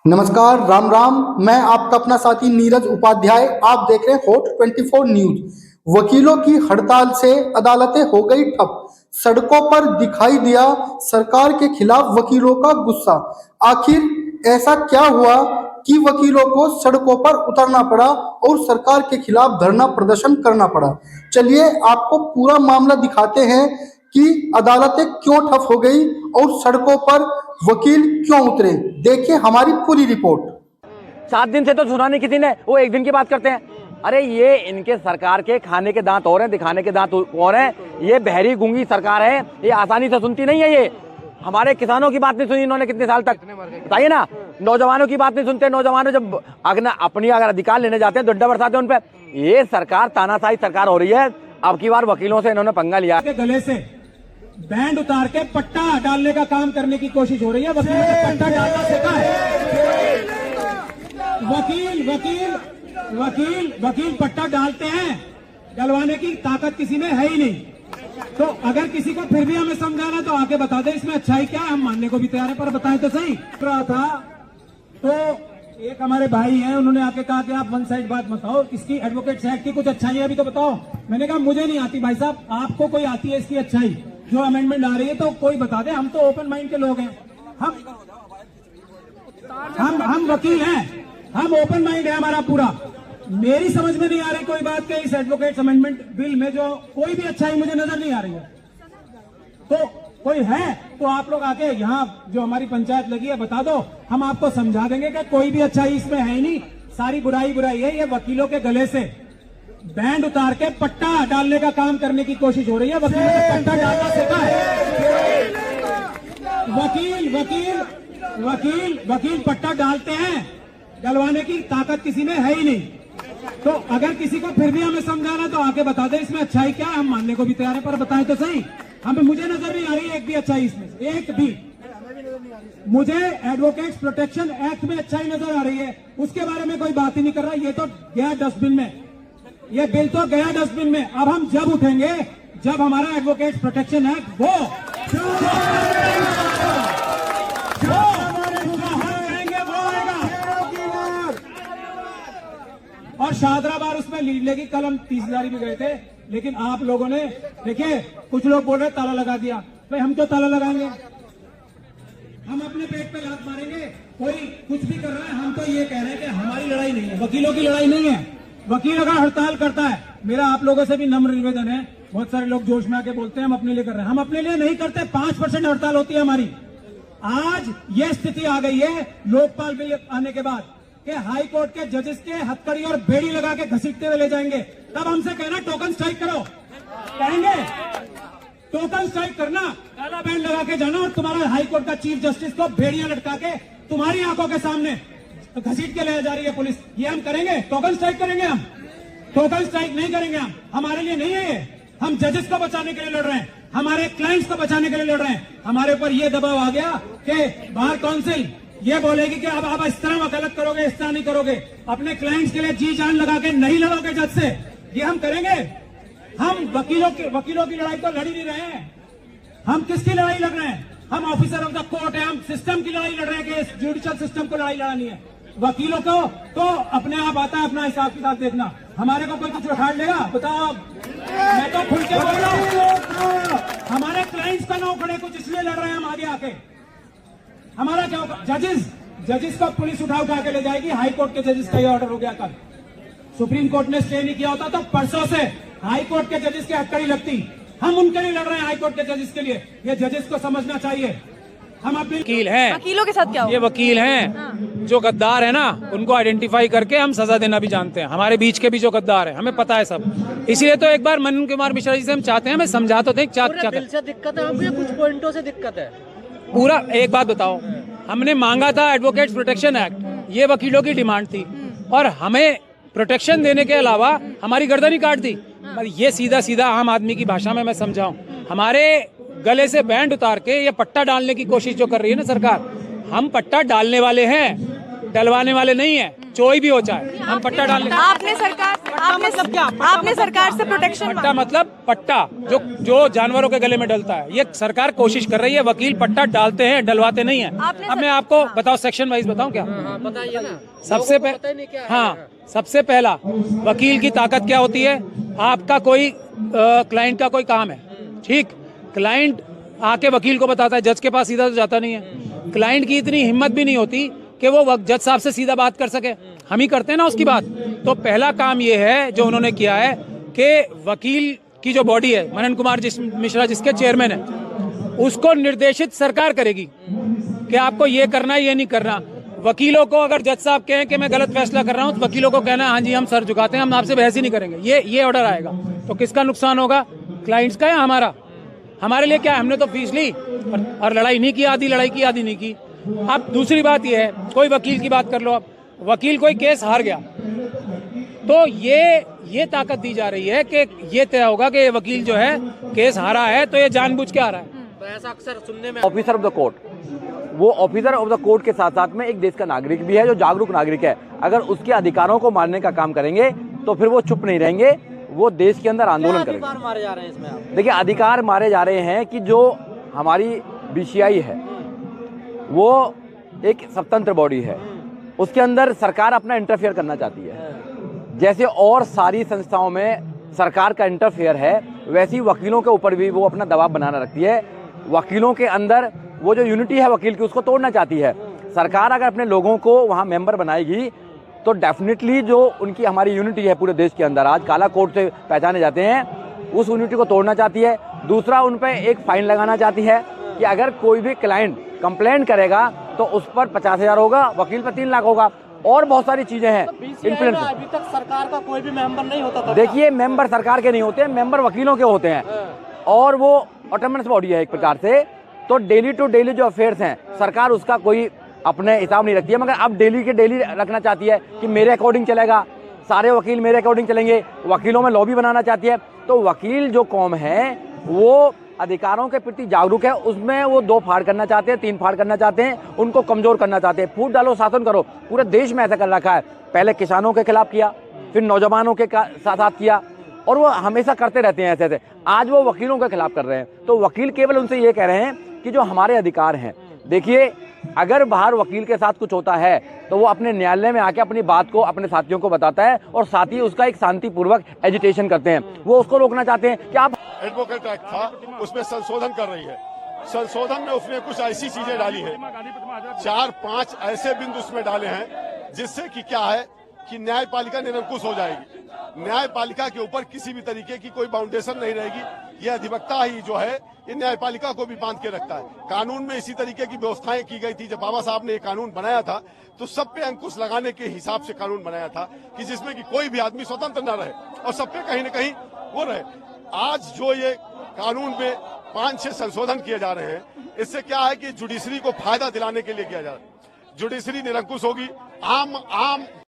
नमस्कार, राम राम। मैं आपका अपना साथी नीरज उपाध्याय। आप देख रहे हैं हॉट 24 न्यूज। वकीलों की हड़ताल से अदालतें हो गई ठप। सड़कों पर दिखाई दिया सरकार के खिलाफ वकीलों का गुस्सा। आखिर ऐसा क्या हुआ कि वकीलों को सड़कों पर उतरना पड़ा और सरकार के खिलाफ धरना प्रदर्शन करना पड़ा? चलिए आपको पूरा मामला दिखाते हैं कि अदालतें क्यों ठप हो गई और सड़कों पर वकील क्यों उतरे। देखिए हमारी पूरी रिपोर्ट। 7 दिन से तो सुना नहीं किसी ने, वो एक दिन की बात करते हैं। अरे ये इनके सरकार के खाने के दांत और हैं, दिखाने के दांत और हैं। ये बहरी गूंगी सरकार है, ये आसानी से सुनती नहीं है। ये हमारे किसानों की बात नहीं सुनी इन्होंने कितने साल तक, बताइए ना। नौजवानों की बात नहीं सुनते। नौजवानों जब अगर अधिकार लेने जाते हैं डंडा बरसाते हैं उन पे। ये सरकार तानाशाही सरकार हो रही है। अब की बार वकीलों से इन्होंने पंगा लिया। गले से बैंड उतार के पट्टा डालने का काम करने की कोशिश हो रही है। वकीलों ने पट्टा डालना सीखा है। वकील पट्टा डालते हैं, डलवाने की ताकत किसी में है ही नहीं। तो अगर किसी को फिर भी हमें समझाना तो आके बता दे इसमें अच्छाई क्या है, हम मानने को भी तैयार है, पर बताएं तो सही। रहा था तो एक हमारे भाई हैं, उन्होंने आके कहा कि आप वन साइड बात बताओ, इसकी एडवोकेट्स एक्ट की कुछ अच्छाई भी तो बताओ। मैंने कहा मुझे नहीं आती भाई साहब, आपको कोई आती है इसकी अच्छाई? जो अमेंडमेंट आ रही है तो कोई बता दे, हम तो ओपन माइंड के लोग हैं। हम वकील हैं, हम ओपन माइंड है हमारा पूरा। मेरी समझ में नहीं आ रही कोई बात कि इस एडवोकेट्स अमेंडमेंट बिल में जो कोई भी अच्छाई मुझे नजर नहीं आ रही है। तो कोई है तो आप लोग आके यहाँ जो हमारी पंचायत लगी है बता दो, हम आपको समझा देंगे कि कोई भी अच्छाई इसमें है ही नहीं, सारी बुराई है। ये वकीलों के गले से बैंड उतार के पट्टा डालने का काम करने की कोशिश हो रही है। वकीलों ने पट्टा डालना सीखा है। वकील पट्टा डालते हैं, डलवाने की ताकत किसी में है ही नहीं। तो अगर किसी को फिर भी हमें समझाना तो आके बता दे इसमें अच्छाई क्या है, हम मानने को भी तैयार है, पर बताएं तो सही। हमें मुझे नजर नहीं आ रही है एक भी अच्छाई इसमें, एक भी। मुझे एडवोकेट्स प्रोटेक्शन एक्ट में अच्छाई नजर आ रही है, उसके बारे में कोई बात ही नहीं कर रहा। ये तो गया डस्टबिन में, ये बिल तो गया डस्टबिन में। अब हम जब उठेंगे जब हमारा एडवोकेट्स प्रोटेक्शन एक्ट वो और शाहदरा बार उसमें लीड लेगी। कल हम 30,000 भी गए थे, लेकिन आप लोगों ने देखिए, कुछ लोग बोल रहे ताला लगा दिया। भाई हम तो ताला लगाएंगे, हम अपने पेट पे लात मारेंगे। कोई कुछ भी कर रहा है, हम तो ये कह रहे हैं कि हमारी लड़ाई नहीं है, वकीलों की लड़ाई नहीं है। वकील अगर हड़ताल करता है, मेरा आप लोगों से भी नम्र निवेदन है। बहुत सारे लोग जोश में आके बोलते हैं हम अपने लिए कर रहे हैं, हम अपने लिए नहीं करते। 5% हड़ताल होती है हमारी। आज ये स्थिति आ गई है लोकपाल बिल आने के बाद कि हाई कोर्ट के जजेस के हथकड़ी और बेड़ी लगा के घसीटते हुए ले जाएंगे। तब हमसे कहना टोकन स्ट्राइक करो, कहेंगे टोकन स्ट्राइक करना, काला बैंड लगा के जाना और तुम्हारा हाई कोर्ट का चीफ जस्टिस को बेड़ियां लटका के तुम्हारी आंखों के सामने घसीट के ले जा रही है पुलिस। ये हम करेंगे? टोकन स्ट्राइक करेंगे हम? टोकन स्ट्राइक नहीं करेंगे हम। हमारे लिए नहीं है ये। हम जजेस को बचाने के लिए लड़ रहे हैं, हमारे क्लाइंट्स को बचाने के लिए लड़ रहे हैं। हमारे ऊपर ये दबाव आ गया कि बार काउंसिल ये बोलेगी कि अब आप इस तरह वकालत करोगे, इस तरह नहीं करोगे, अपने क्लाइंट्स के लिए जी जान लगा के नहीं लड़ोगे जज से। ये हम करेंगे? हम वकीलों की लड़ाई तो लड़ ही नहीं रहे हैं। हम किसकी लड़ाई लड़ रहे हैं? हम ऑफिसर ऑफ द कोर्ट है, हम सिस्टम की लड़ाई लड़ रहे हैं कि इस जुडिशियल सिस्टम को लड़ाई लड़ानी है। वकीलों को तो अपने आप आता है, अपना हिसाब किताब देखना। हमारे को कोई कुछ उखाड़ लेगा? बताओ। मैं तो खुल के बोल रहा हूं, हमारे क्लाइंट्स का ना उखड़े कुछ, इसलिए लड़ रहे हैं हम आगे आके। हमारा क्या होगा? जजेस को पुलिस उठा के ले जाएगी। हाई कोर्ट के जजेस का ये ऑर्डर हो गया कल। सुप्रीम कोर्ट ने स्टे नहीं किया होता तो परसों से हाई कोर्ट के जजेस की हथकड़ी लगती। हम उनके लिए लड़ रहे हैं, हाई कोर्ट के जजेस के लिए। ये जजेस को समझना चाहिए। हम अपने वकील हैं, वकीलों के साथ क्या हो? ये वकील हैं जो गद्दार है ना, उनको आइडेंटिफाई करके हम सजा देना भी जानते हैं। हमारे बीच के भी जो गद्दार है हमें पता है सब। इसीलिए तो एक बार मनन कुमार मिश्रा जी से हम चाहते हैं, हमें समझा तो दें क्या बिल से दिक्कत है आपको या कुछ पॉइंटों से दिक्कत है? पूरा एक बात बताओ, हमने मांगा था एडवोकेट्स प्रोटेक्शन एक्ट, ये वकीलों की डिमांड थी, और हमें प्रोटेक्शन देने के अलावा हमारी गर्दन ही काट दी। ये सीधा आम आदमी की भाषा में मैं समझाऊं, हमारे गले से बैंड उतार के ये पट्टा डालने की कोशिश जो कर रही है ना सरकार, हम पट्टा डालने वाले हैं, डलवाने वाले नहीं है। कोई भी हो चाहे, हम पट्टा डालने। आपने सरकार आपने सरकार से प्रोटेक्शन पट्टा मतलब पट्टा जो जानवरों के गले में डलता है, ये सरकार कोशिश कर रही है। वकील पट्टा डालते हैं, डलवाते नहीं है। अब मैं आपको बताओ, सेक्शन वाइज बताऊं क्या? बताइए ना। सबसे पहला वकील की ताकत क्या होती है? आपका कोई क्लाइंट का कोई काम है, ठीक, क्लाइंट आके वकील को बताता है, जज के पास सीधा तो जाता नहीं है। क्लाइंट की इतनी हिम्मत भी नहीं होती कि वो जज साहब से सीधा बात कर सके, हम ही करते हैं ना उसकी बात। तो पहला काम ये है जो उन्होंने किया है कि वकील की जो बॉडी है, मनन कुमार मिश्रा जिसके चेयरमैन है, उसको निर्देशित सरकार करेगी कि आपको ये करना है, ये नहीं करना। वकीलों को अगर जज साहब कहें कि मैं गलत फैसला कर रहा हूं, तो वकीलों को कहना हाँ जी हम सर झुकाते हैं, हम आपसे बहस ही नहीं करेंगे। ये ऑर्डर आएगा तो किसका नुकसान होगा? क्लाइंट्स का या हमारा? हमारे लिए क्या है, हमने तो फीस ली और लड़ाई नहीं की, आधी लड़ाई की आधी नहीं की। अब दूसरी बात यह है, कोई वकील की बात कर लो, अब वकील कोई केस हार गया तो ये ताकत दी जा रही है कि ये तय होगा कि ये वकील जो है केस हारा है तो ये जानबूझ के हारा है। तो ऐसा अक्सर सुनने में ऑफिसर ऑफ द कोर्ट, वो ऑफिसर ऑफ द कोर्ट के साथ साथ में एक देश का नागरिक भी है जो जागरूक नागरिक है। अगर उसके अधिकारों को मानने का काम करेंगे तो फिर वो चुप नहीं रहेंगे, वो देश के अंदर आंदोलन करेंगे। अधिकार मारे जा रहे हैं इसमें आप? देखिए, अधिकार मारे जा रहे हैं कि जो हमारी बीसीआई है वो एक स्वतंत्र बॉडी है, उसके अंदर सरकार अपना इंटरफेयर करना चाहती है। जैसे और सारी संस्थाओं में सरकार का इंटरफेयर है, वैसे ही वकीलों के ऊपर भी वो अपना दबाव बनाना रखती है। वकीलों के अंदर वो जो यूनिटी है वकील की, उसको तोड़ना चाहती है सरकार। अगर अपने लोगों को वहाँ मेंबर बनाएगी तो डेफिनेटली जो उनकी हमारी यूनिटी है पूरे देश के अंदर, आज काला कोड से पहचाने जाते हैं, उस यूनिटी को तोड़ना चाहती है। दूसरा, उन पर एक फाइन लगाना चाहती है कि अगर कोई भी क्लाइंट कंप्लेंट करेगा तो उस पर 50,000 होगा, वकील पर 3 लाख होगा, और बहुत सारी चीजें हैं। BCI में अभी तक सरकार का कोई भी मेंबर नहीं होता था। देखिए, मेंबर सरकार के नहीं होते, मेंबर वकीलों के होते हैं, और वो ऑटोनमस बॉडी है एक प्रकार से। तो डेली टू डेली जो अफेयर्स हैं, सरकार उसका कोई अपने हिसाब नहीं रखती है, मगर अब डेली के डेली रखना चाहती है कि मेरे अकॉर्डिंग चलेगा, सारे वकील मेरे अकॉर्डिंग चलेंगे। वकीलों में लॉबी बनाना चाहती है। तो वकील जो कौम है वो अधिकारों के प्रति जागरूक है, उसमें वो 2 फाड़ करना चाहते हैं, 3 फाड़ करना चाहते हैं, उनको कमजोर करना चाहते हैं। फूट डालो, शासन करो, पूरे देश में ऐसा कर रखा है। पहले किसानों के खिलाफ किया, फिर नौजवानों के साथ किया, और वो हमेशा करते रहते हैं ऐसे। आज वो वकीलों के खिलाफ कर रहे हैं। तो वकील केवल उनसे ये कह रहे हैं कि जो हमारे अधिकार हैं, देखिए अगर बाहर वकील के साथ कुछ होता है तो वो अपने न्यायालय में आके अपनी बात को अपने साथियों को बताता है, और साथ ही उसका एक शांतिपूर्वक एजिटेशन करते हैं। वो उसको रोकना चाहते हैं कि आप एडवोकेट एक्ट था, उसमें संशोधन कर रही है। संशोधन में उसने कुछ ऐसी चीजें डाली है, 4-5 ऐसे बिंदु उसमें डाले हैं जिससे कि क्या है कि न्यायपालिका निरंकुश हो जाएगी। न्यायपालिका के ऊपर किसी भी तरीके की कोई बाउंडेशन नहीं रहेगी। यह अधिवक्ता ही जो है ये न्यायपालिका को भी बांध के रखता है। कानून में इसी तरीके की व्यवस्थाएं की गई थी। जब बाबा साहब ने ये कानून बनाया था तो सब पे अंकुश लगाने के हिसाब से कानून बनाया था कि जिसमें कि कोई भी आदमी स्वतंत्र न रहे और सब पे कहीं न कहीं वो रहे। आज जो ये कानून में 5-6 संशोधन किए जा रहे हैं, इससे क्या है कि जुडिशरी को फायदा दिलाने के लिए किया जा रहा है। जुडिशरी निरंकुश होगी, आम